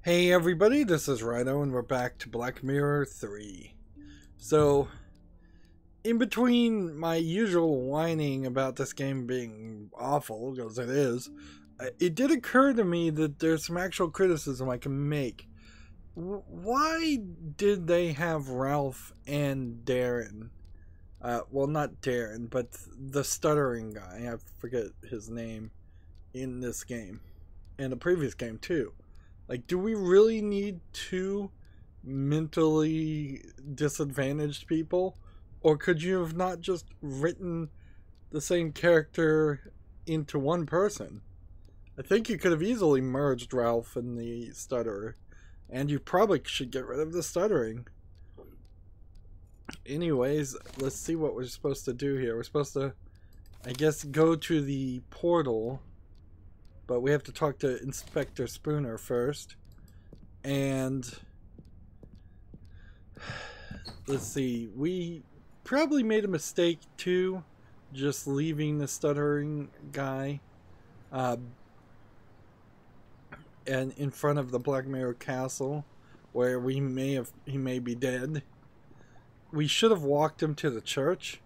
Hey everybody, this is Rydo and we're back to Black Mirror 3. So, in between my usual whining about this game being awful, because it is, it did occur to me that there's some actual criticism I can make. Why did they have Ralph and Darren? Well, not Darren, but the stuttering guy, I forget his name, in this game. And the previous game too. Like, do we really need two mentally disadvantaged people? Or could you have not just written the same character into one person? I think you could have easily merged Ralph and the stutterer. And you probably should get rid of the stuttering. Anyways, let's see what we're supposed to do here. We're supposed to, I guess, go to the portal. But we have to talk to Inspector Spooner first. And let's see, we probably made a mistake too, just leaving the stuttering guy and in front of the Black Mirror Castle, where he may be dead. We should have walked him to the church,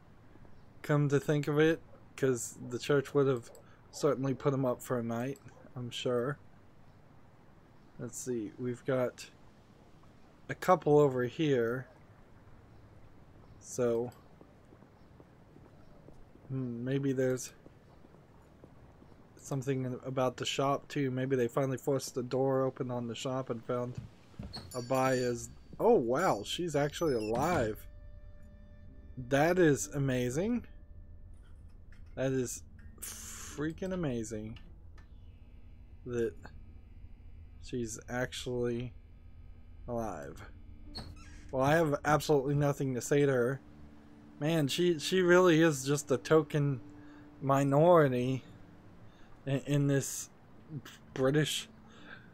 come to think of it, because the church would have certainly put him up for a night, I'm sure. Let's see, we've got a couple over here. So, maybe there's something about the shop too. Maybe they finally forced the door open on the shop and found Abaya's. Oh wow, she's actually alive. That is amazing. That is freaking amazing. That she's actually alive. Well, I have absolutely nothing to say to her. Man, she really is just a token minority in this British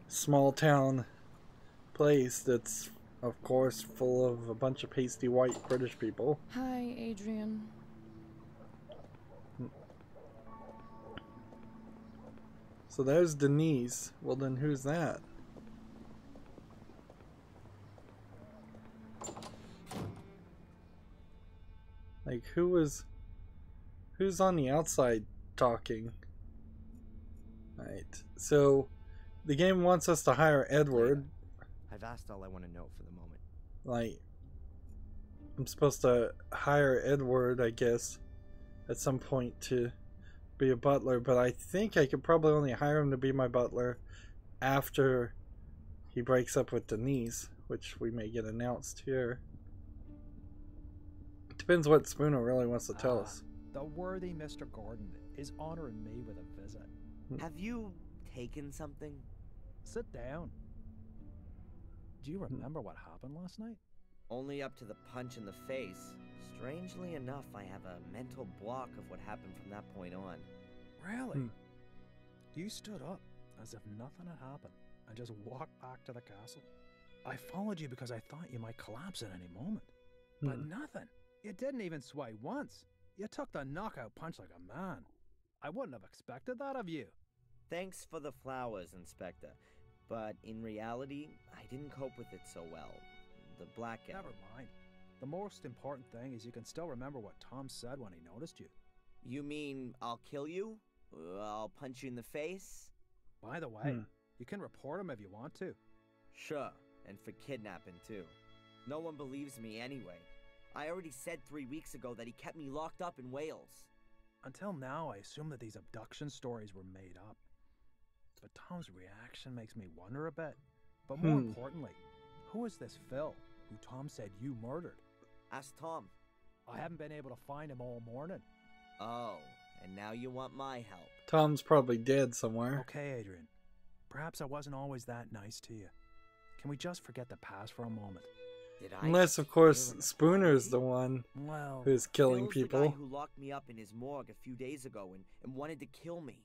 small town place that's, of course, full of a bunch of pasty white British people. Hi, Adrian. So there's Denise. Well, then who's that? Like, who's on the outside talking? Right. So, the game wants us to hire Edward. I've asked all I want to know for the moment. Like, I'm supposed to hire Edward, I guess, at some point to be a butler, but I think I could probably only hire him to be my butler after he breaks up with Denise, which we may get announced here. Depends what Spooner really wants to tell us. The worthy Mr. Gordon is honoring me with a visit. Have you taken something? Sit down. Do you remember what happened last night? Only up to the punch in the face. Strangely enough, I have a mental block of what happened from that point on. Really? You stood up as if nothing had happened and just walked back to the castle. I followed you because I thought you might collapse at any moment. But nothing. You didn't even sway once. You took the knockout punch like a man. I wouldn't have expected that of you. Thanks for the flowers, Inspector. But in reality, I didn't cope with it so well. The blackout. Never mind. The most important thing is you can still remember what Tom said when he noticed you. You mean I'll kill you? I'll punch you in the face? By the way, you can report him if you want to. Sure, and for kidnapping too. No one believes me anyway. I already said 3 weeks ago that he kept me locked up in Wales. Until now, I assumed that these abduction stories were made up. But Tom's reaction makes me wonder a bit. But more importantly, who is this Phil, who Tom said you murdered? Ask Tom. I haven't been able to find him all morning. Oh, and now you want my help. Tom's probably dead somewhere. Okay, Adrian. Perhaps I wasn't always that nice to you. Can we just forget the past for a moment? Did I? Unless, of course, Spooner's the one who's killing Phil's people. the guy who locked me up in his morgue a few days ago and wanted to kill me.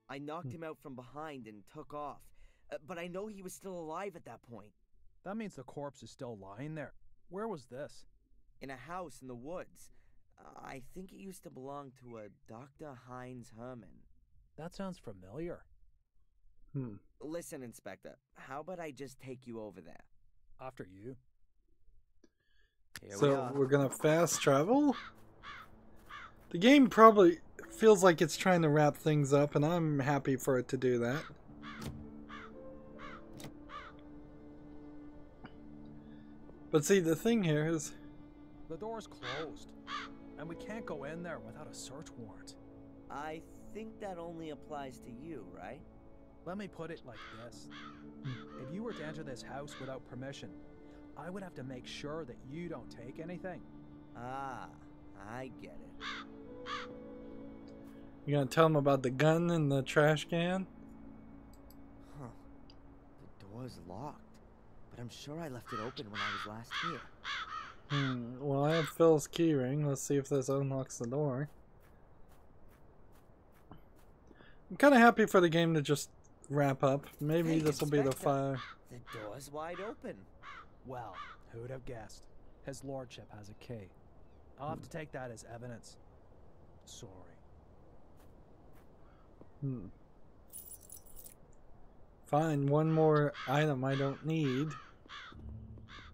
I knocked him out from behind and took off. But I know he was still alive at that point. That means the corpse is still lying there. Where was this? In a house in the woods. I think it used to belong to a Dr. Heinz Herman. That sounds familiar. Listen, Inspector, how about I just take you over there? After you. Here we So are. we're gonna fast travel? The game probably feels like it's trying to wrap things up, and I'm happy for it to do that. But see, the thing here is... The door's closed, and we can't go in there without a search warrant. I think that only applies to you, right? Let me put it like this. If you were to enter this house without permission, I would have to make sure that you don't take anything. Ah, I get it. You gonna tell them about the gun in the trash can? Huh. The door's locked, but I'm sure I left it open when I was last here. Well, I have Phil's key ring. Let's see if this unlocks the door. I'm kind of happy for the game to just wrap up. Maybe Hey, this will be the Inspector. fire. The door's wide open. Well, who'd have guessed? His lordship has a key. I'll have to take that as evidence. Sorry. Fine, one more item I don't need.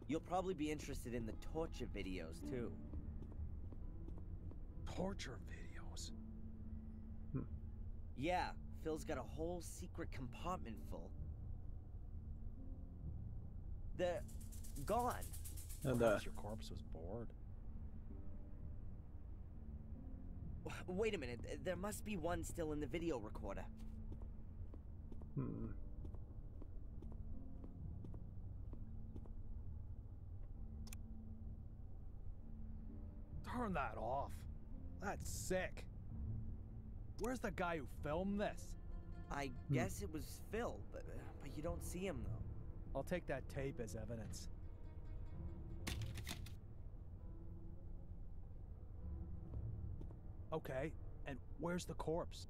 You'll probably be interested in the torture videos, too. Torture videos? Yeah, Phil's got a whole secret compartment full. They're gone. And, Perhaps your corpse was bored. Wait a minute, there must be one still in the video recorder. Turn that off. That's sick. Where's the guy who filmed this? I guess it was Phil, but you don't see him, though. I'll take that tape as evidence. Okay, and where's the corpse?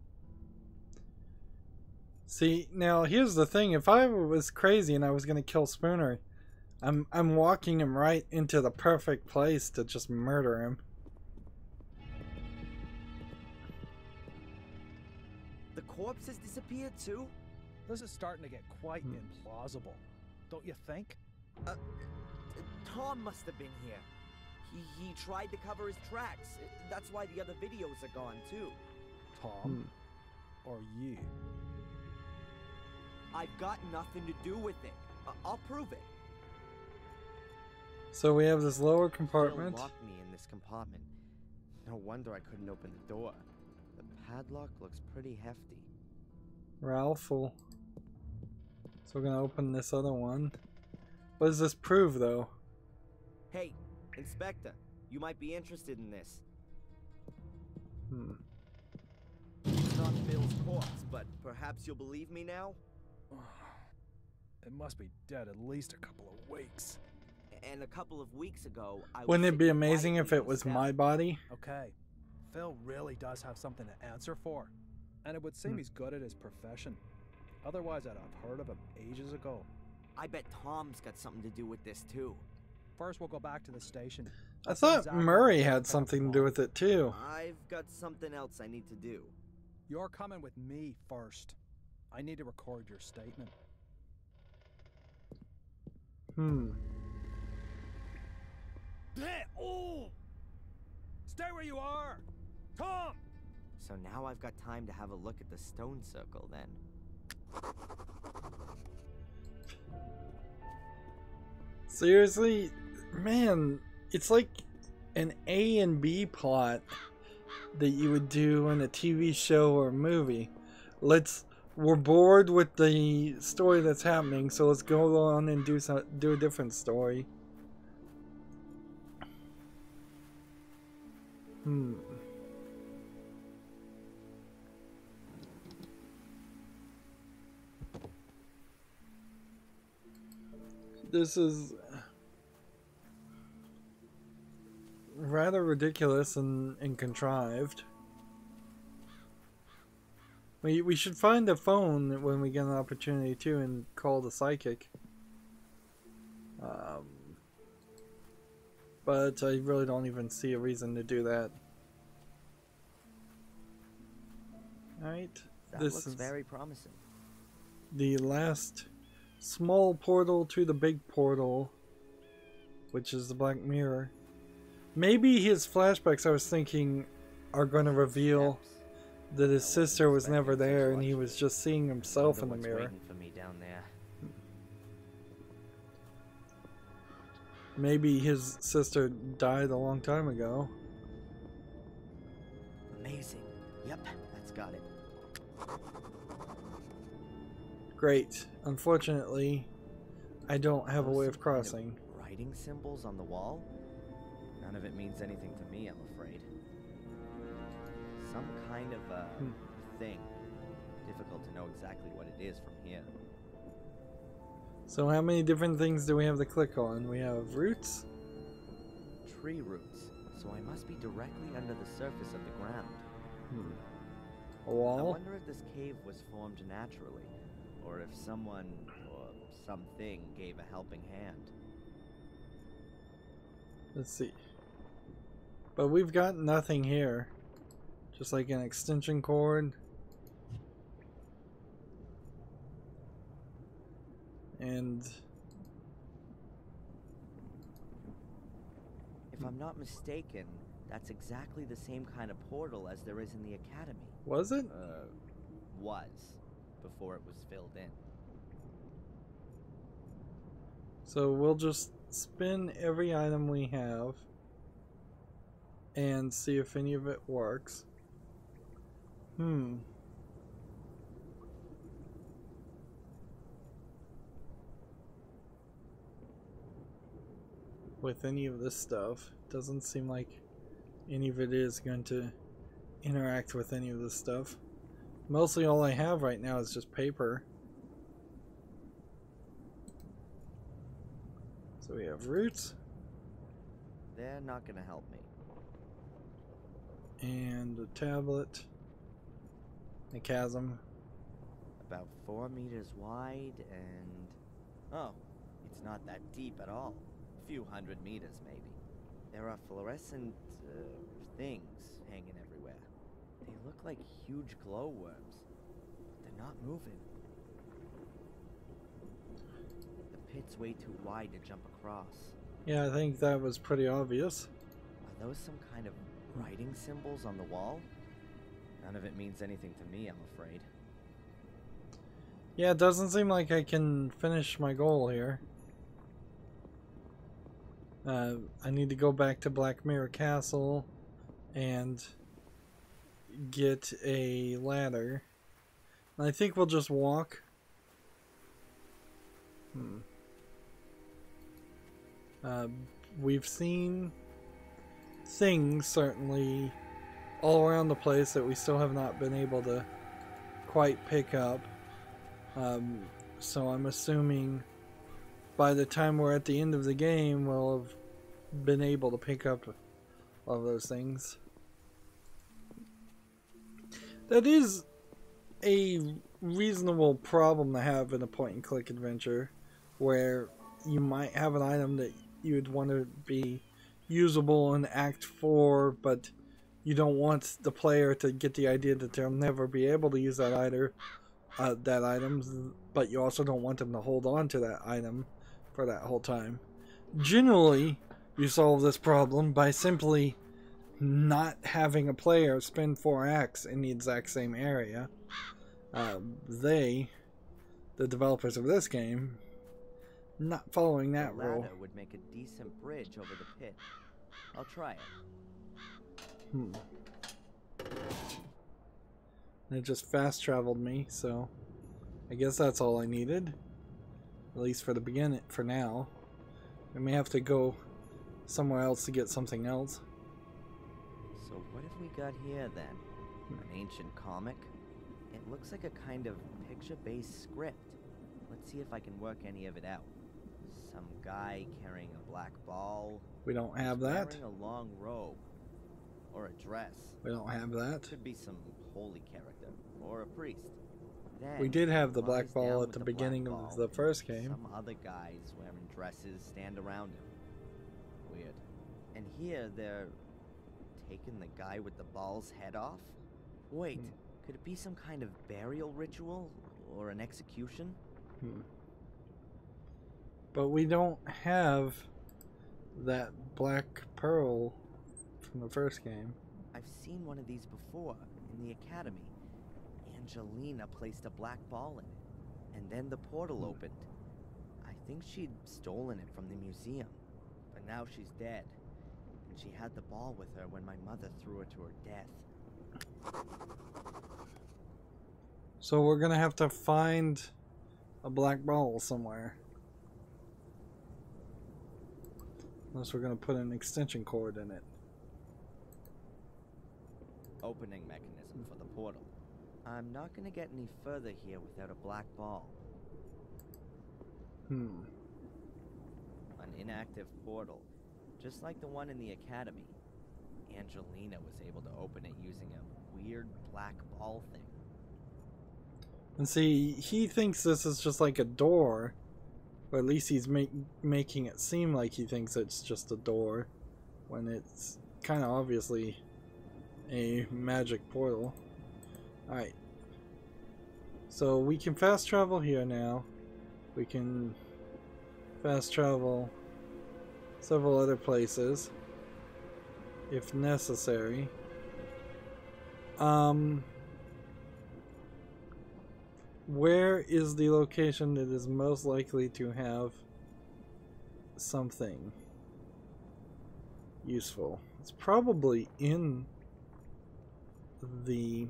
See, now here's the thing. If I was crazy and I was gonna kill Spooner, I'm walking him right into the perfect place to just murder him. The corpse has disappeared, too? This is starting to get quite implausible, don't you think? Tom must have been here. He tried to cover his tracks. That's why the other videos are gone, too. Tom? Or you? I've got nothing to do with it. I'll prove it. So we have this lower Phil compartment. locked me in this compartment. No wonder I couldn't open the door. The padlock looks pretty hefty. Ralph will... So we're gonna open this other one. What does this prove, though? Hey, Inspector, you might be interested in this. It's not Phil's corpse, but perhaps you'll believe me now? It must be dead at least a couple of weeks. And a couple of weeks ago, I was Wouldn't it be sitting amazing if quietly it on a was step. my body? Okay, Phil really does have something to answer for. And it would seem he's good at his profession. Otherwise, I'd have heard of him ages ago. I bet Tom's got something to do with this, too. First, we'll go back to the station. I I'll see thought exactly Murray what had happened something to do tomorrow. with it, too. I've got something else I need to do. You're coming with me first. I need to record your statement. Oh! Stay where you are! Tom! So now I've got time to have a look at the stone circle, then. Seriously? Man, it's like an A and B plot that you would do in a TV show or movie. We're bored with the story that's happening, so let's go on and do a different story. This is rather ridiculous and contrived. We should find a phone when we get an opportunity to and call the psychic. But I really don't even see a reason to do that. Alright. That This looks is very promising. the last small portal to the big portal, which is the Black Mirror. Maybe his flashbacks, I was thinking, are going to reveal that his sister was never there and he was just seeing himself in the mirror. For me down there. Maybe his sister died a long time ago. Amazing. Yep, that's got it. Great. Unfortunately, I don't have a way of crossing. Writing symbols on the wall? None of it means anything to me, I'm afraid. Some kind of a thing. Difficult to know exactly what it is from here. So how many different things do we have to click on? We have roots? Tree roots. So I must be directly under the surface of the ground. A wall? I wonder if this cave was formed naturally, or if someone or something gave a helping hand. Let's see. But we've got nothing here. Just like an extension cord. And if I'm not mistaken, that's exactly the same kind of portal as there is in the academy. was it? Was, before it was filled in. So we'll just spin every item we have and see if any of it works. With any of this stuff, doesn't seem like any of it is going to interact with any of this stuff. Mostly all I have right now is just paper. So we have roots. They're not gonna help me. And a tablet. A chasm. About 4 meters wide and... oh, it's not that deep at all. A few 100 meters, maybe. There are fluorescent things hanging everywhere. They look like huge glowworms. They're not moving. The pit's way too wide to jump across. Yeah, I think that was pretty obvious. Are those some kind of writing symbols on the wall? None of it means anything to me, I'm afraid. Yeah, it doesn't seem like I can finish my goal here. I need to go back to Black Mirror Castle and get a ladder. I think we'll just walk. We've seen things, certainly, all around the place that we still have not been able to quite pick up. So I'm assuming by the time we're at the end of the game, we'll have been able to pick up all those things. That is a reasonable problem to have in a point-and-click adventure, where you might have an item that you would want to be usable in Act 4, but you don't want the player to get the idea that they'll never be able to use that item, but you also don't want them to hold on to that item for that whole time. Generally, you solve this problem by simply not having a player spend 4 acts in the exact same area. The developers of this game, not following that The rule. ladder would make a decent bridge over the pit. I'll try it. It just fast traveled me, so I guess that's all I needed. At least for the beginning, for now. I may have to go somewhere else to get something else. So what have we got here then? An ancient comic? It looks like a kind of picture-based script. Let's see if I can work any of it out. Some guy carrying a black ball. We don't have that. Wearing a long robe. Or a dress. We don't have that. Could be some holy character. Or a priest. Then, We did have the lies black down ball with at the black beginning ball. of the first game. Some other guys wearing dresses stand around him. Weird. And here they're taking the guy with the ball's head off? Wait, could it be some kind of burial ritual? or an execution. But we don't have that black pearl from the first game. I've seen one of these before in the academy. Angelina placed a black ball in it, and then the portal opened. I think she'd stolen it from the museum, but now she's dead. And she had the ball with her when my mother threw her to her death. So we're gonna have to find a black ball somewhere. Unless we're gonna put an extension cord in it. Opening mechanism for the portal. I'm not gonna get any further here without a black ball. An inactive portal, just like the one in the academy. Angelina was able to open it using a weird black ball thing. And see, he thinks this is just like a door, or at least he's making it seem like he thinks it's just a door, when it's kind of obviously a magic portal. Alright. So we can fast travel here now. We can fast travel several other places if necessary. Where is the location that is most likely to have something useful? It's probably in the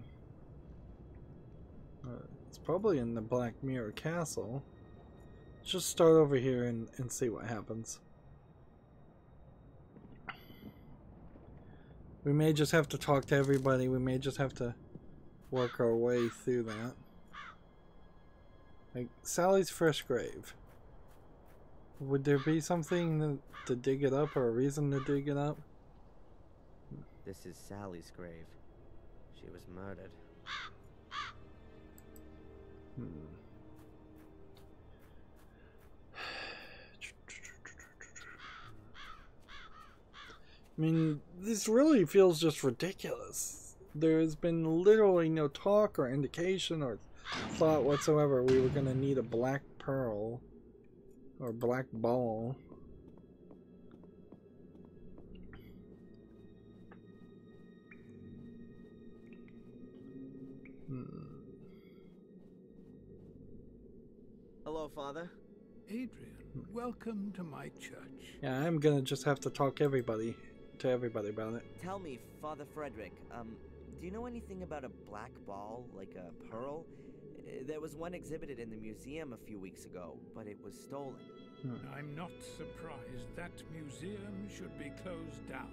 Black Mirror Castle. Let's just start over here and see what happens. We may just have to talk to everybody. We may just have to work our way through that. Like Sally's fresh grave. Would there be something to dig it up, or a reason to dig it up? This is Sally's grave. She was murdered. I mean, this really feels just ridiculous. There has been literally no talk or indication or thought whatsoever we were going to need a black pearl or black ball. Hello, Father. Adrian, welcome to my church. Yeah, I'm gonna just have to talk to everybody about it. Tell me, Father Frederick, do you know anything about a black ball, like a pearl? There was one exhibited in the museum a few weeks ago, but it was stolen. I'm not surprised that museum should be closed down.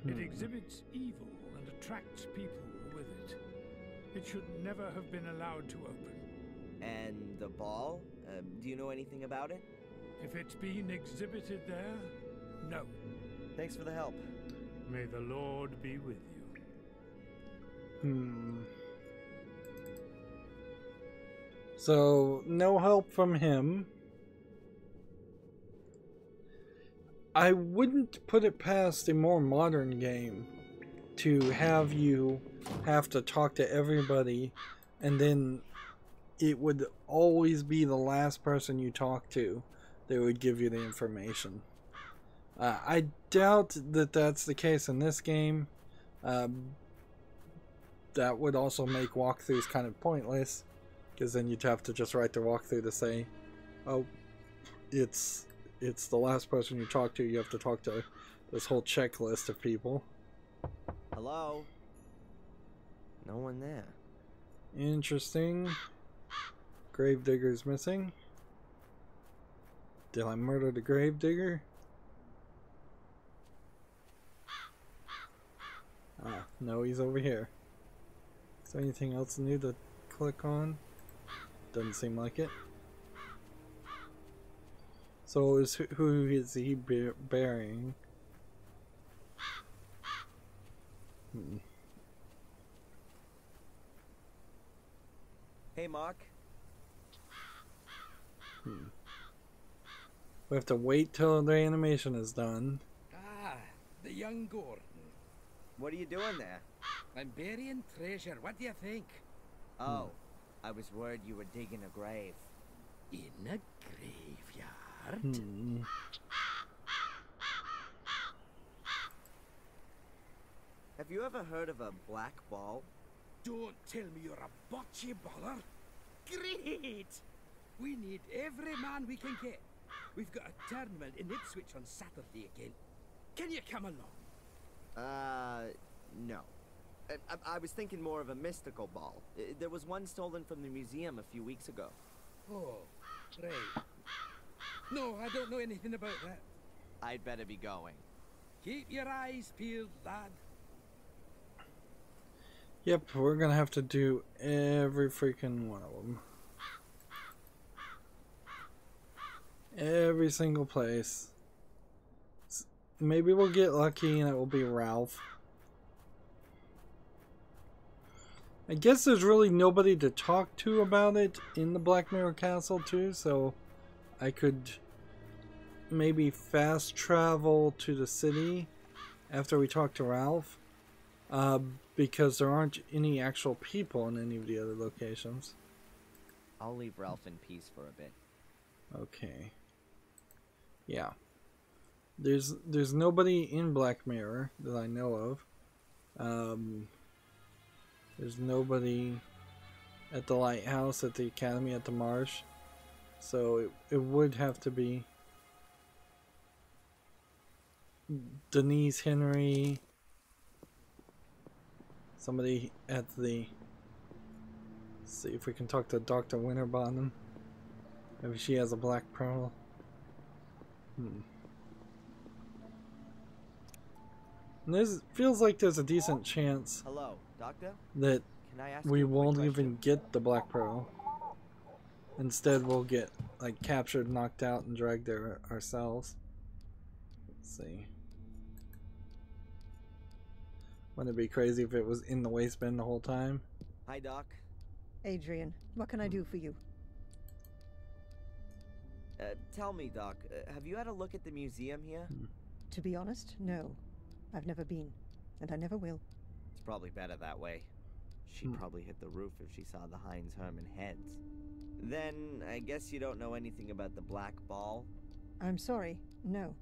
It exhibits evil and attracts people with it. It should never have been allowed to open. And the ball? Do you know anything about it? If it's been exhibited there, no. Thanks for the help. May the Lord be with you. So, no help from him. I wouldn't put it past a more modern game to have you have to talk to everybody, and then it would always be the last person you talk to that would give you the information. I doubt that that's the case in this game. That would also make walkthroughs kind of pointless, because then you'd have to just write the walkthrough to say, oh, it's the last person you talk to. You have to talk to this whole checklist of people. Hello? No one there. Interesting. Gravedigger's missing. Did I murder the gravedigger? Ah, no, he's over here. Is there anything else new to click on? Doesn't seem like it. So who is he burying? Hey, Mark. We have to wait till the animation is done. Ah, the young Gordon. What are you doing there? I'm burying treasure. What do you think? Oh, I was worried you were digging a grave. In a graveyard? Have you ever heard of a black ball? Don't tell me you're a bocce baller. Great! We need every man we can get. We've got a tournament in Ipswich on Saturday again. Can you come along? No. I was thinking more of a mystical ball. There was one stolen from the museum a few weeks ago. Oh, right. No, I don't know anything about that. I'd better be going. Keep your eyes peeled, lad. Yep, we're gonna have to do every freaking one of them. Every single place. Maybe we'll get lucky and it will be Ralph. I guess there's really nobody to talk to about it in the Black Mirror Castle too, so I could maybe fast travel to the city after we talk to Ralph, because there aren't any actual people in any of the other locations. I'll leave Ralph in peace for a bit. Okay. Yeah. There's nobody in Black Mirror that I know of. There's nobody at the lighthouse, at the academy, at the marsh. So it would have to be Denise Henry, somebody at the... Let's see if we can talk to Dr. Winterbottom. Maybe she has a black pearl. And this feels like there's a decent chance Hello, Doctor? that Can I ask we you a quick won't question? even get the black pearl. Instead, we'll get like captured, knocked out, and dragged there ourselves. Let's see. Wouldn't it be crazy if it was in the waste bin the whole time? Hi, Doc. Adrian, what can I do for you? Tell me, Doc, have you had a look at the museum here? To be honest, no. I've never been, and I never will. It's probably better that way. She'd probably hit the roof if she saw the Heinz Herman heads. Then, I guess you don't know anything about the black ball? I'm sorry, no.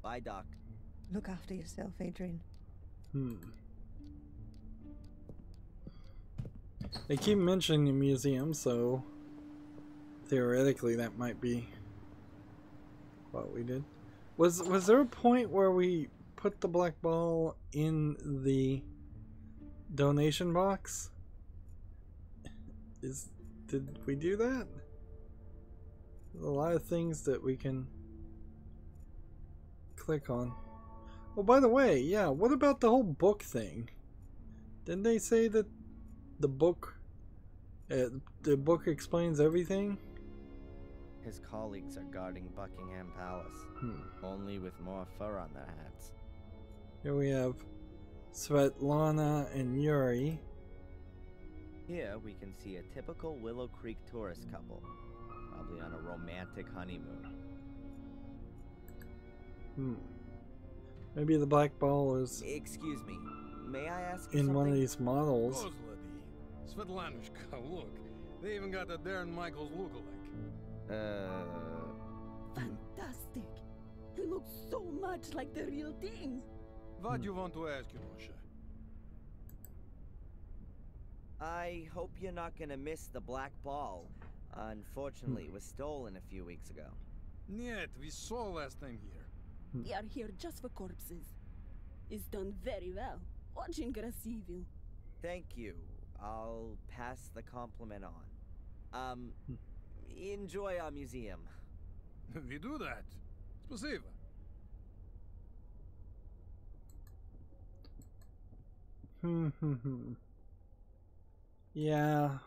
Bye, Doc. Look after yourself, Adrian. They keep mentioning the museum, so theoretically that might be what we did. Was there a point where we put the black ball in the donation box? Did we do that? There's a lot of things that we can click on. Oh, by the way, yeah, what about the whole book thing? Didn't they say that the book explains everything? His colleagues are guarding Buckingham Palace, only with more fur on their hats. Here we have Svetlana and Yuri. Here we can see a typical Willow Creek tourist couple, probably on a romantic honeymoon. Maybe the black ball is Excuse me, may I ask you in something? one of these models. Kozlady, Svetlanushka, look. They even got the Darren Michaels lookalike. Fantastic. He looks so much like the real thing. What you want to ask, Yunusha? I hope you're not gonna miss the black ball. Unfortunately, it was stolen a few weeks ago. Нет, we saw last time here. We are here just for corpses. It's done very well. Очень красиво. Thank you. I'll pass the compliment on. Enjoy our museum. We do that. Спасибо. Yeah.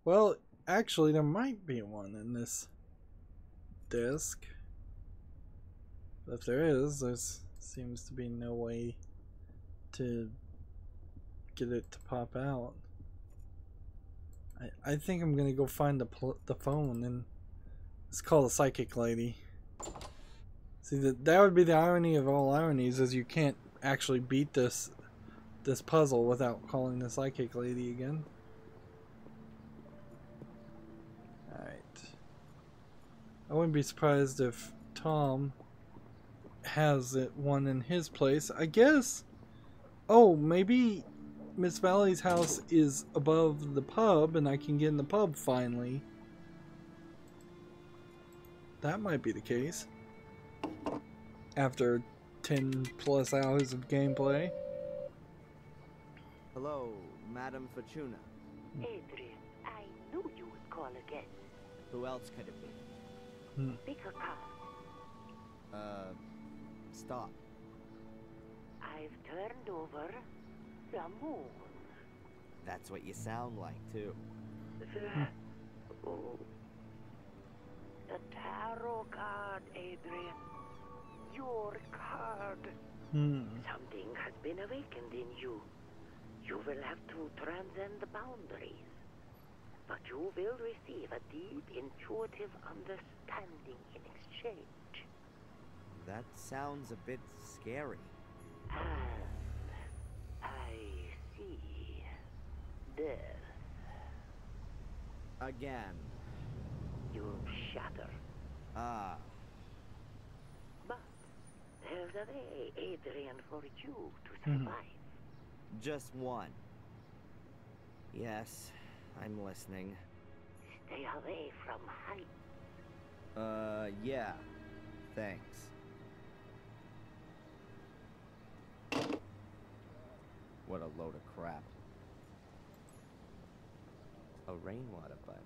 Well, actually, there might be one in this disc. But if there is, there seems to be no way to get it to pop out. I think I'm gonna go find the phone and let's call the psychic lady. See, that would be the irony of all ironies, is you can't actually beat this puzzle without calling the psychic lady again. I wouldn't be surprised if Tom has one in his place. I guess. Oh, maybe Miss Valley's house is above the pub and I can get in the pub finally. That might be the case. After 10 plus hours of gameplay. Hello, Madame Fortuna. Adrian, I knew you would call again. Who else could it be? Pick a car. Stop. I've turned over the moon. That's what you sound like, too. The tarot card, Adrian. Your card. Something has been awakened in you. You will have to transcend the boundaries. But you will receive a deep, intuitive understanding in exchange. That sounds a bit scary. And I see death. Again. You shatter. Ah. But there's a way, Adrian, for you to survive. Just one. Yes, I'm listening. Stay away from heights. Yeah. Thanks. What a load of crap. A rainwater butt.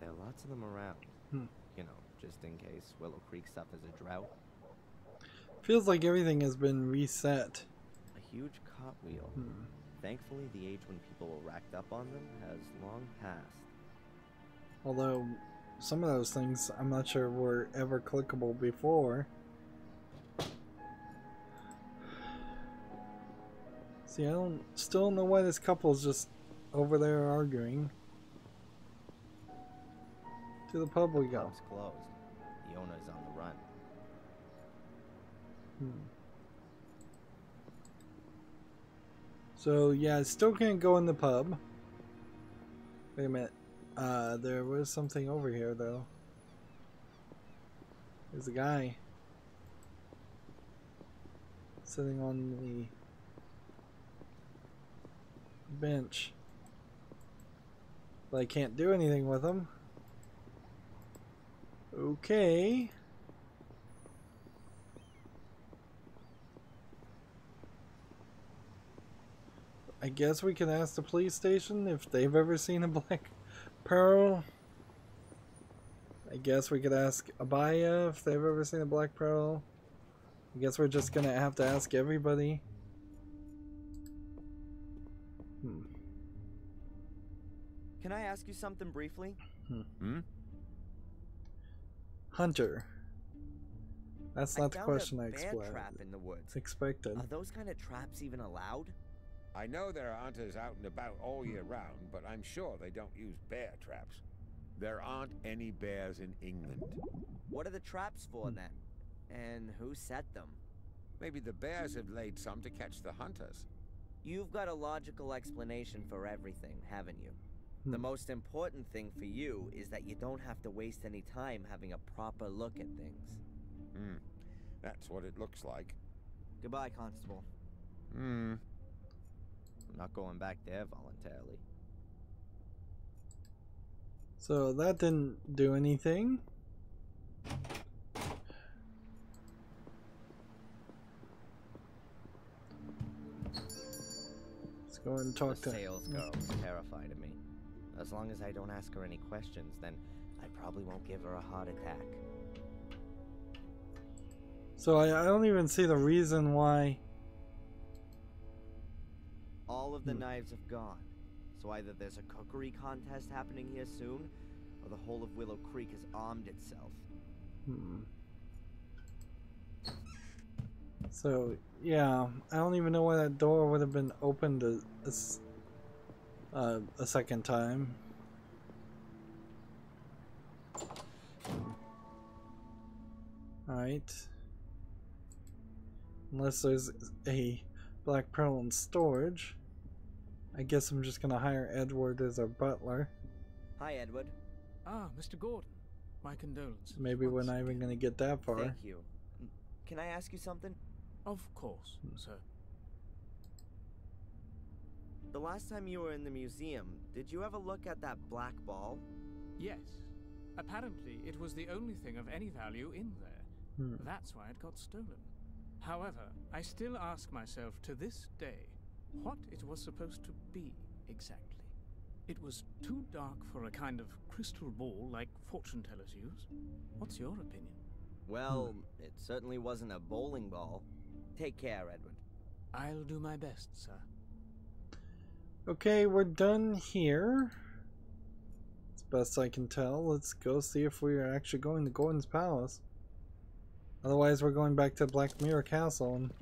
There are lots of them around. You know, just in case Willow Creek suffers a drought. Feels like everything has been reset. A huge cartwheel. Thankfully, the age when people were racked up on them has long passed. Although, some of those things I'm not sure were ever clickable before. See, I still don't know why this couple's just over there arguing. To the pub we go. Pub's closed. The owner's on the run. So yeah, I still can't go in the pub. Wait a minute. There was something over here though. There's a guy sitting on the bench. But I can't do anything with him. Okay. I guess we can ask the police station if they've ever seen a black pearl. I guess we could ask Abaya if they've ever seen a black pearl. I guess we're just gonna have to ask everybody. Can I ask you something briefly? Hunter. That's not the question I expected. Trap in the woods. Expected. Are those kind of traps even allowed? I know there are hunters out and about all year round, but I'm sure they don't use bear traps. There aren't any bears in England. What are the traps for then? And who set them? Maybe the bears have laid some to catch the hunters. You've got a logical explanation for everything, haven't you? The most important thing for you is that you don't have to waste any time having a proper look at things. That's what it looks like. Goodbye, Constable. I'm not going back there voluntarily. So that didn't do anything. Let's go and talk to... The sales girl is terrified of me. As long as I don't ask her any questions, then I probably won't give her a heart attack. So I don't even see the reason why... All of the knives have gone. So either there's a cookery contest happening here soon, or the whole of Willow Creek has armed itself. So, yeah, I don't even know why that door would have been opened a second time. Alright. Unless there's a black pearl in storage. I guess I'm just gonna hire Edward as our butler. Hi, Edward. Ah, Mr. Gordon. My condolences. Maybe we're not even going to get that far. Thank you. Can I ask you something? Of course, sir. The last time you were in the museum, did you ever look at that black ball? Yes. Apparently, it was the only thing of any value in there. That's why it got stolen. However, I still ask myself to this day what it was supposed to be exactly. It was too dark for a kind of crystal ball like fortune tellers use. What's your opinion? Well, it certainly wasn't a bowling ball. Take care, Edward. I'll do my best, sir. Okay, we're done here. As best I can tell. Let's go see if we are actually going to Gordon's Palace. Otherwise, we're going back to Black Mirror Castle, and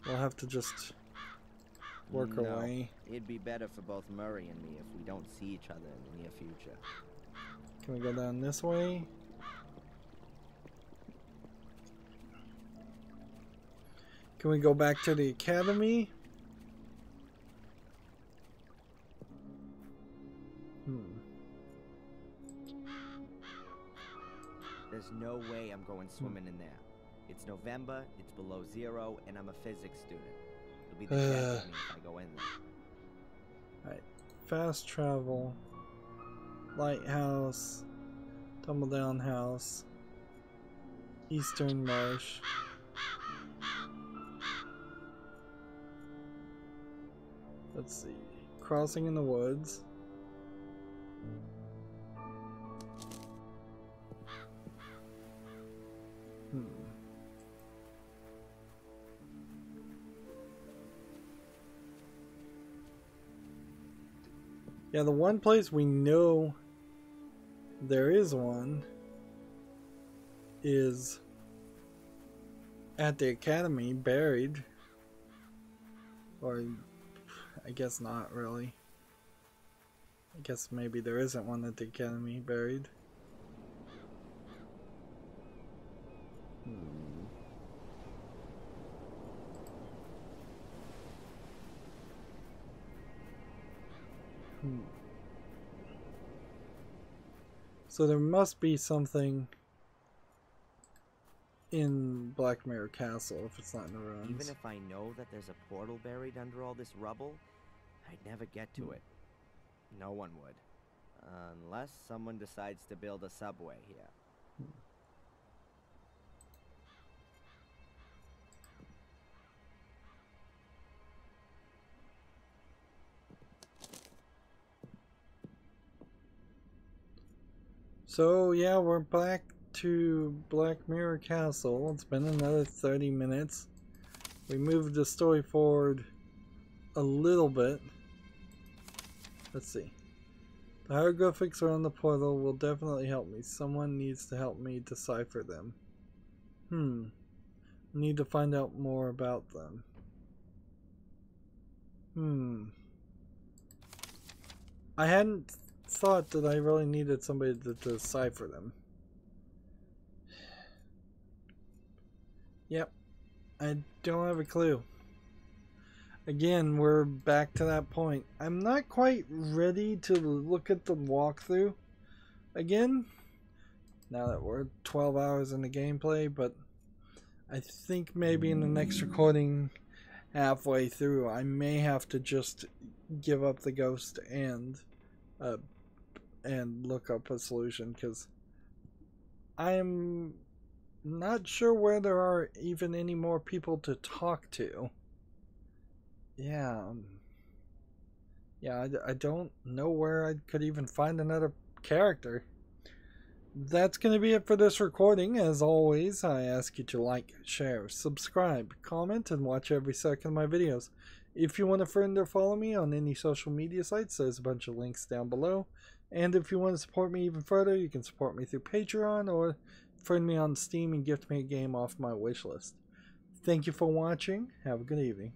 we'll have to just work our way. It'd be better for both Murray and me if we don't see each other in the near future. Can we go down this way? Can we go back to the academy? There's no way I'm going swimming in there. It's November, it's below 0, and I'm a physics student. It'll be the death of me if I go in there. Alright. Fast travel. Lighthouse. Tumbledown House. Eastern Marsh. Let's see. Crossing in the Woods. Yeah, the one place we know there is one is at the academy, buried. Or, I guess not really. I guess maybe there isn't one at the academy, buried. So there must be something in Black Mirror Castle if it's not in the ruins. Even if I know that there's a portal buried under all this rubble, I'd never get to it. No one would. Unless someone decides to build a subway here. So yeah, we're back to Black Mirror Castle. It's been another 30 minutes. We moved the story forward a little bit. Let's see. The hieroglyphics around the portal will definitely help me. Someone needs to help me decipher them. Need to find out more about them. I hadn't thought that I really needed somebody to decipher them. Yep, I don't have a clue. Again, we're back to that point. I'm not quite ready to look at the walkthrough again, now that we're 12 hours in the gameplay, but I think maybe in the next recording halfway through I may have to just give up the ghost and look up a solution, because I'm not sure where there are even any more people to talk to. Yeah, I don't know where I could even find another character. That's going to be it for this recording. As always, I ask you to like, share, subscribe, comment, and watch every second of my videos. If you want to friend or follow me on any social media sites, there's a bunch of links down below. And if you want to support me even further, you can support me through Patreon or friend me on Steam and gift me a game off my wishlist. Thank you for watching. Have a good evening.